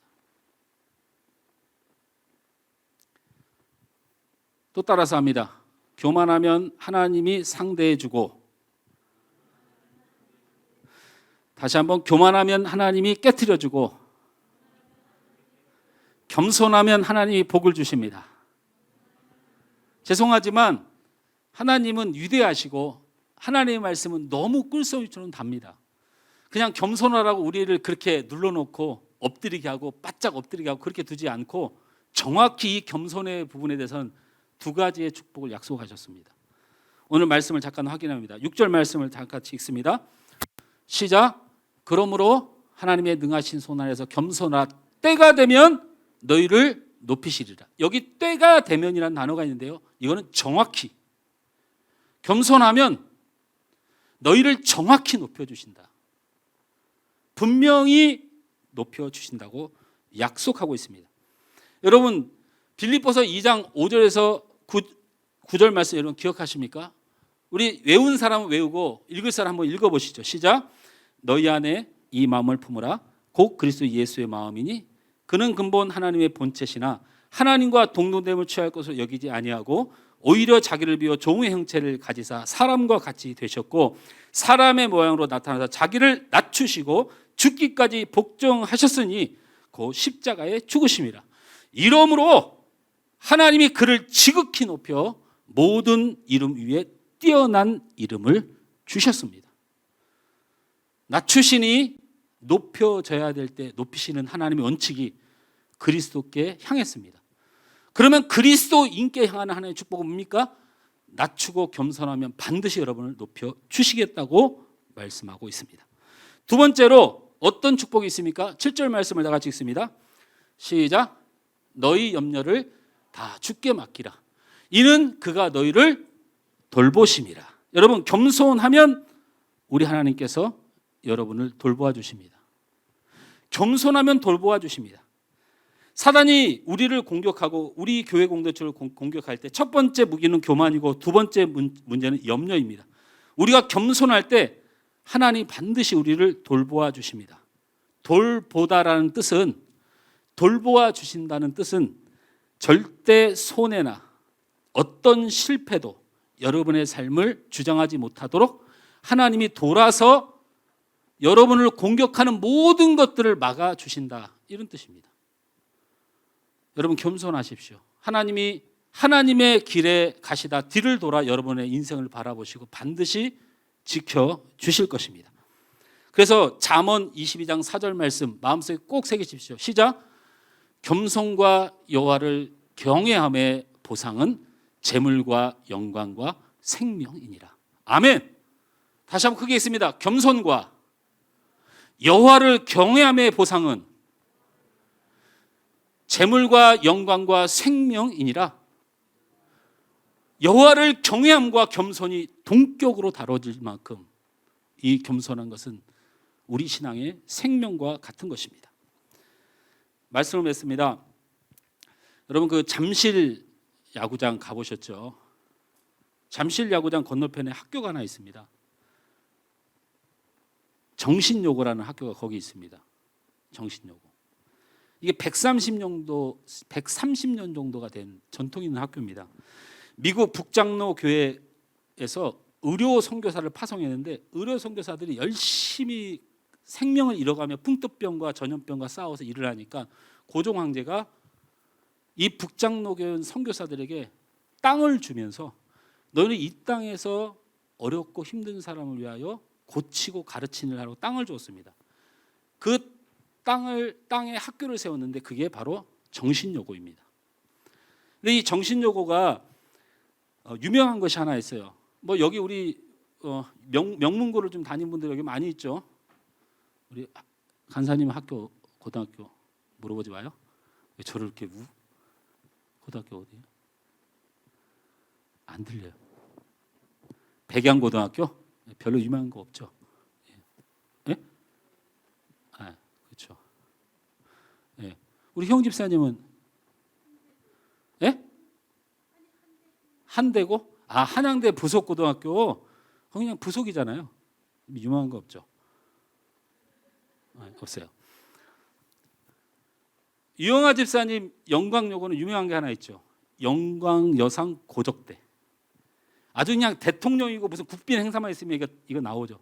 [SPEAKER 2] 또 따라서 합니다. 교만하면 하나님이 상대해주고, 다시 한번 교만하면 하나님이 깨트려주고, 겸손하면 하나님이 복을 주십니다. 죄송하지만 하나님은 위대하시고 하나님의 말씀은 너무 꿀소리처럼 답니다. 그냥 겸손하라고 우리를 그렇게 눌러놓고 엎드리게 하고 바짝 엎드리게 하고 그렇게 두지 않고 정확히 이 겸손의 부분에 대해서는 두 가지의 축복을 약속하셨습니다. 오늘 말씀을 잠깐 확인합니다. 6절 말씀을 다 같이 읽습니다. 시작. 그러므로 하나님의 능하신 손 안에서 겸손하라. 때가 되면 너희를 높이시리라. 여기 때가 되면이라는 단어가 있는데요, 이거는 정확히 겸손하면 너희를 정확히 높여주신다. 분명히 높여주신다고 약속하고 있습니다. 여러분, 빌립보서 2장 5절에서 9절 말씀 여러분 기억하십니까? 우리 외운 사람은 외우고 읽을 사람 한번 읽어보시죠. 시작. 너희 안에 이 마음을 품으라. 곧 그리스도 예수의 마음이니 그는 근본 하나님의 본체시나 하나님과 동등됨을 취할 것으로 여기지 아니하고 오히려 자기를 비워 종의 형체를 가지사 사람과 같이 되셨고 사람의 모양으로 나타나서 자기를 낮추시고 죽기까지 복종하셨으니 그 십자가에 죽으심이라. 이러므로 하나님이 그를 지극히 높여 모든 이름 위에 뛰어난 이름을 주셨습니다. 낮추시니 높여져야 될 때 높이시는 하나님의 원칙이 그리스도께 향했습니다. 그러면 그리스도인께 향하는 하나님의 축복은 뭡니까? 낮추고 겸손하면 반드시 여러분을 높여주시겠다고 말씀하고 있습니다. 두 번째로 어떤 축복이 있습니까? 7절 말씀을 다 같이 읽습니다. 시작. 너희 염려를 다 주께 맡기라. 이는 그가 너희를 돌보심이라. 여러분, 겸손하면 우리 하나님께서 여러분을 돌보아 주십니다. 겸손하면 돌보아 주십니다. 사단이 우리를 공격하고 우리 교회 공동체를 공격할 때 첫 번째 무기는 교만이고 두 번째 문제는 염려입니다. 우리가 겸손할 때 하나님 반드시 우리를 돌보아 주십니다. 돌보다라는 뜻은, 돌보아 주신다는 뜻은 절대 손해나 어떤 실패도 여러분의 삶을 주장하지 못하도록 하나님이 돌아서 여러분을 공격하는 모든 것들을 막아주신다, 이런 뜻입니다. 여러분, 겸손하십시오. 하나님이 하나님의 길에 가시다 뒤를 돌아 여러분의 인생을 바라보시고 반드시 지켜주실 것입니다. 그래서 잠언 22장 4절 말씀 마음속에 꼭 새기십시오. 시작. 겸손과 여호와를 경외함의 보상은 재물과 영광과 생명이니라. 아멘. 다시 한번 크게 있습니다. 겸손과 여호와를 경외함의 보상은 재물과 영광과 생명이니라. 여호와를 경외함과 겸손이 동격으로 다뤄질 만큼 이 겸손한 것은 우리 신앙의 생명과 같은 것입니다. 말씀을 맺습니다. 여러분, 그 잠실 야구장 가보셨죠? 잠실 야구장 건너편에 학교가 하나 있습니다. 정신요고라는 학교가 거기 있습니다. 정신요고. 이게 130년 정도가 된 전통 있는 학교입니다. 미국 북장로 교회에서 의료 선교사를 파송했는데 의료 선교사들이 열심히 생명을 잃어가며 풍토병과 전염병과 싸워서 일을 하니까 고종 황제가 이 북장로 교회 선교사들에게 땅을 주면서 너희는 이 땅에서 어렵고 힘든 사람을 위하여 고치고 가르치는 일 하라고 땅을 줬습니다. 그 땅에 학교를 세웠는데 그게 바로 정신요고입니다. 근데 이 정신요고가 유명한 것이 하나 있어요. 뭐 여기 우리 명문고를 좀 다닌 분들 여기 많이 있죠. 우리 간사님 학교 고등학교 물어보지 마요. 왜 저를 이렇게 고등학교 어디예요? 안 들려요. 백양고등학교? 별로 유명한 거 없죠. 예? 아, 그렇죠. 예. 우리 형 집사님은 예? 한대고? 아, 한양대 부속고등학교. 그냥 부속이잖아요. 유명한 거 없죠. 아, 없어요. 유영아 집사님 영광요고는 유명한 게 하나 있죠. 영광여상 고적대. 아주 그냥 대통령이고 무슨 국빈 행사만 있으면 이거 나오죠.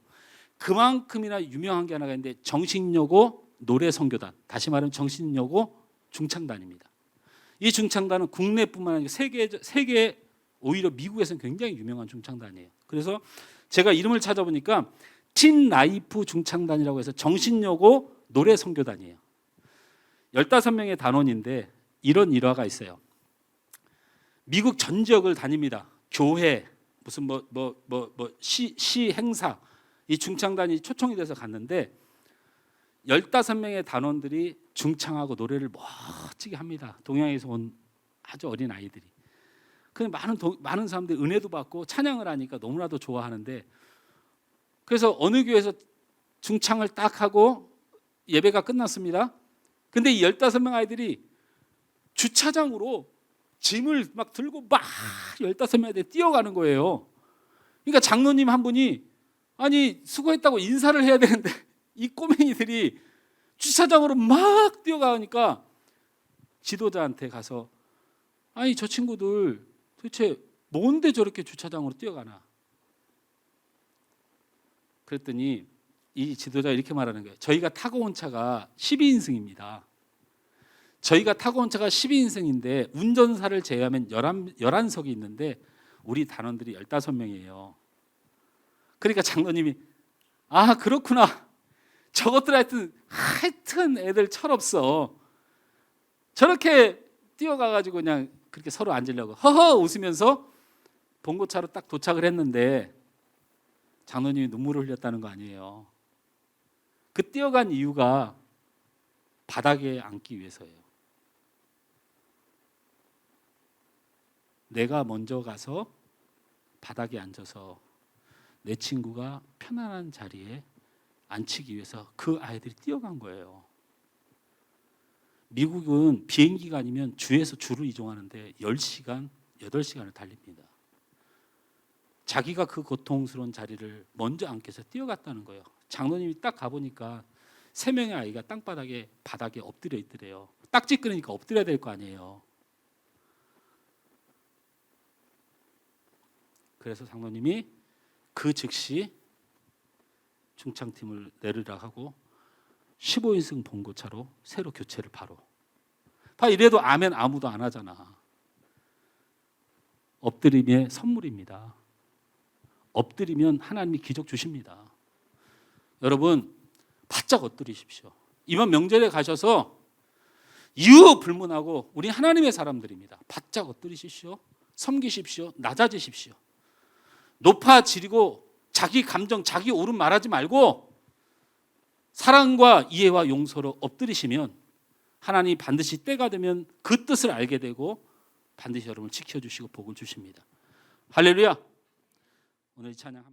[SPEAKER 2] 그만큼이나 유명한 게 하나가 있는데 정신요고 노래선교단, 다시 말하면 정신요고 중창단입니다. 이 중창단은 국내뿐만 아니라 세계 오히려 미국에서는 굉장히 유명한 중창단이에요. 그래서 제가 이름을 찾아보니까 틴 라이프 중창단이라고 해서 정신여고 노래 선교단이에요. 15명의 단원인데 이런 일화가 있어요. 미국 전 지역을 다닙니다. 교회 무슨 시 행사 이 중창단이 초청이 돼서 갔는데 15명의 단원들이 중창하고 노래를 멋지게 합니다. 동양에서 온 아주 어린 아이들이. 근데 많은 사람들이 은혜도 받고 찬양을 하니까 너무나도 좋아하는데 그래서 어느 교회에서 중창을 딱 하고 예배가 끝났습니다. 근데 이 15명 아이들이 주차장으로 짐을 막 들고 막 15명 아이들이 뛰어가는 거예요. 그러니까 장로님 한 분이 아니 수고했다고 인사를 해야 되는데 이 꼬맹이들이 주차장으로 막 뛰어가니까 지도자한테 가서 아니 저 친구들 도대체 뭔데 저렇게 주차장으로 뛰어가나? 그랬더니 이 지도자가 이렇게 말하는 거예요. 저희가 타고 온 차가 12인승입니다. 저희가 타고 온 차가 12인승인데 운전사를 제외하면 11석이 있는데 우리 단원들이 15명이에요. 그러니까 장로님이 아 그렇구나. 저것들 하여튼 애들 철없어. 저렇게 뛰어가가지고 그냥 그렇게 서로 앉으려고 허허 웃으면서 봉고차로 딱 도착을 했는데 장로님이 눈물을 흘렸다는 거 아니에요. 그 뛰어간 이유가 바닥에 앉기 위해서예요. 내가 먼저 가서 바닥에 앉아서 내 친구가 편안한 자리에 앉히기 위해서 그 아이들이 뛰어간 거예요. 미국은 비행기가 아니면 주에서 주를 이동하는데 10시간, 8시간을 달립니다. 자기가 그 고통스러운 자리를 먼저 앉기 위해서 뛰어갔다는 거예요. 장로님이 딱 가보니까 3명의 아이가 바닥에 엎드려 있더래요. 딱지 끊으니까 엎드려야 될 거 아니에요. 그래서 장로님이 그 즉시 중창팀을 내르라 하고 15인승 봉고차로 새로 교체를 바로. 이래도 아멘 아무도 안 하잖아. 엎드림의 선물입니다. 엎드리면 하나님이 기적 주십니다. 여러분 바짝 엎드리십시오. 이번 명절에 가셔서 유불문하고 우리 하나님의 사람들입니다. 바짝 엎드리십시오. 섬기십시오. 낮아지십시오. 높아지리고 자기 감정, 자기 옳은 말하지 말고 사랑과 이해와 용서로 엎드리시면 하나님이 반드시 때가 되면 그 뜻을 알게 되고 반드시 여러분을 지켜주시고 복을 주십니다. 할렐루야. 오늘 이 찬양